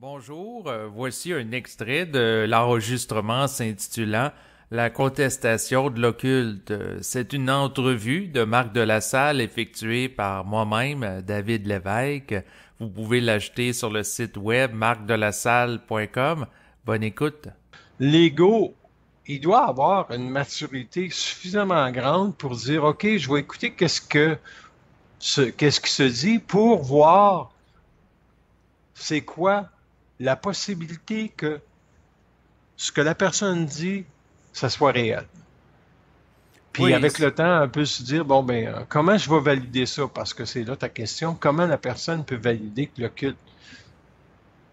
Bonjour, voici un extrait de l'enregistrement s'intitulant La contestation de l'occulte. C'est une entrevue de Marc de la Salle effectuée par moi-même, David Lévesque. Vous pouvez l'acheter sur le site web marcdelasalle.com. Bonne écoute. L'ego, il doit avoir une maturité suffisamment grande pour dire, OK, je vais écouter qu'est-ce qui se dit pour voir c'est quoi la possibilité que ce que la personne dit, ça soit réel. Puis Oui, avec le temps, on peut se dire, bon, ben, comment je vais valider ça? Parce que c'est là ta question. Comment la personne peut valider que le culte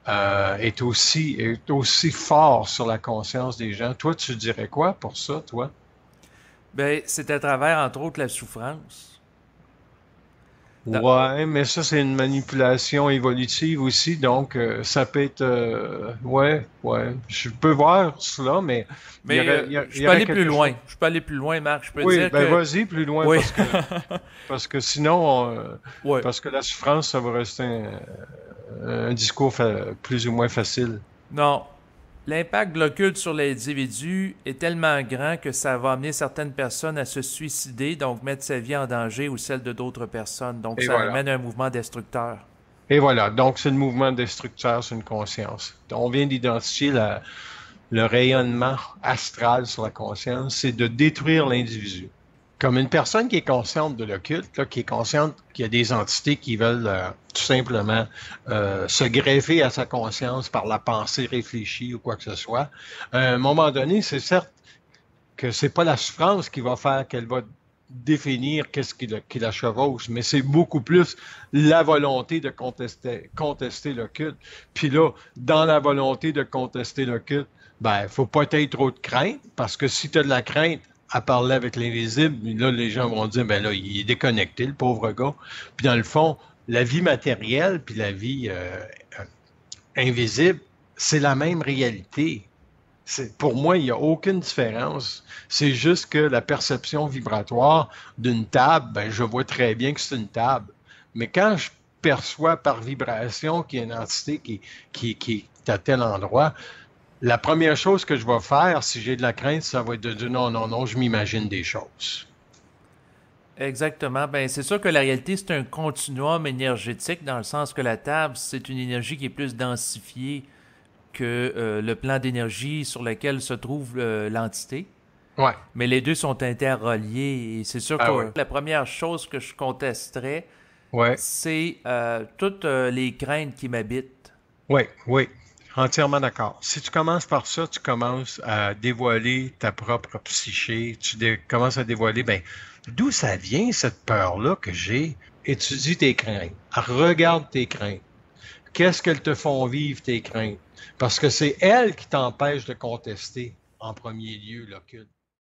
est aussi fort sur la conscience des gens? Toi, tu dirais quoi pour ça, toi? ben c'est à travers entre autres la souffrance. Dans- Ouais, mais ça, c'est une manipulation évolutive aussi, donc ça peut être... ouais, je peux voir cela, mais Mais il je y peux aurait aller plus quelque chose... loin. Je peux aller plus loin, Marc. Je peux Oui, dire ben que vas-y plus loin oui, parce que sinon, oui. parce que la souffrance, ça va rester un discours plus ou moins facile. Non. L'impact de l'occulte sur l'individu est tellement grand que ça va amener certaines personnes à se suicider, donc mettre sa vie en danger ou celle de d'autres personnes. Donc Et ça voilà. amène un mouvement destructeur. Et voilà. Donc, c'est le mouvement destructeur, c'est une conscience. On vient d'identifier le rayonnement astral sur la conscience, c'est de détruire l'individu. Comme une personne qui est consciente de l'occulte, là, qui est consciente qu'il y a des entités qui veulent tout simplement se greffer à sa conscience par la pensée réfléchie ou quoi que ce soit, à un moment donné, c'est certes que c'est pas la souffrance qui va faire qu'elle va définir qu'est-ce qui la chevauche, mais c'est beaucoup plus la volonté de contester le culte. Puis là, dans la volonté de contester le culte, ben, faut pas être trop de crainte, parce que si tu as de la crainte à parler avec l'invisible, là, les gens vont dire, ben là, il est déconnecté, le pauvre gars. Puis dans le fond, la vie matérielle, puis la vie invisible, c'est la même réalité. Pour moi, il n'y a aucune différence. C'est juste que la perception vibratoire d'une table, ben, je vois très bien que c'est une table. Mais quand je perçois par vibration qu'il y a une entité qui est à tel endroit, la première chose que je vais faire, si j'ai de la crainte, ça va être de dire non, non, non, je m'imagine des choses. Exactement. Ben c'est sûr que la réalité c'est un continuum énergétique dans le sens que la table c'est une énergie qui est plus densifiée que le plan d'énergie sur lequel se trouve l'entité. Ouais. Mais les deux sont interreliés et c'est sûr Ah ouais. que la première chose que je contesterais, Ouais. c'est toutes les craintes qui m'habitent. Oui, oui, entièrement d'accord. Si tu commences par ça, tu commences à dévoiler ta propre psyché, commences à dévoiler, ben, d'où ça vient cette peur-là que j'ai? Étudie tes craintes, regarde tes craintes. Qu'est-ce qu'elles te font vivre, tes craintes? Parce que c'est elles qui t'empêchent de contester en premier lieu l'occulte.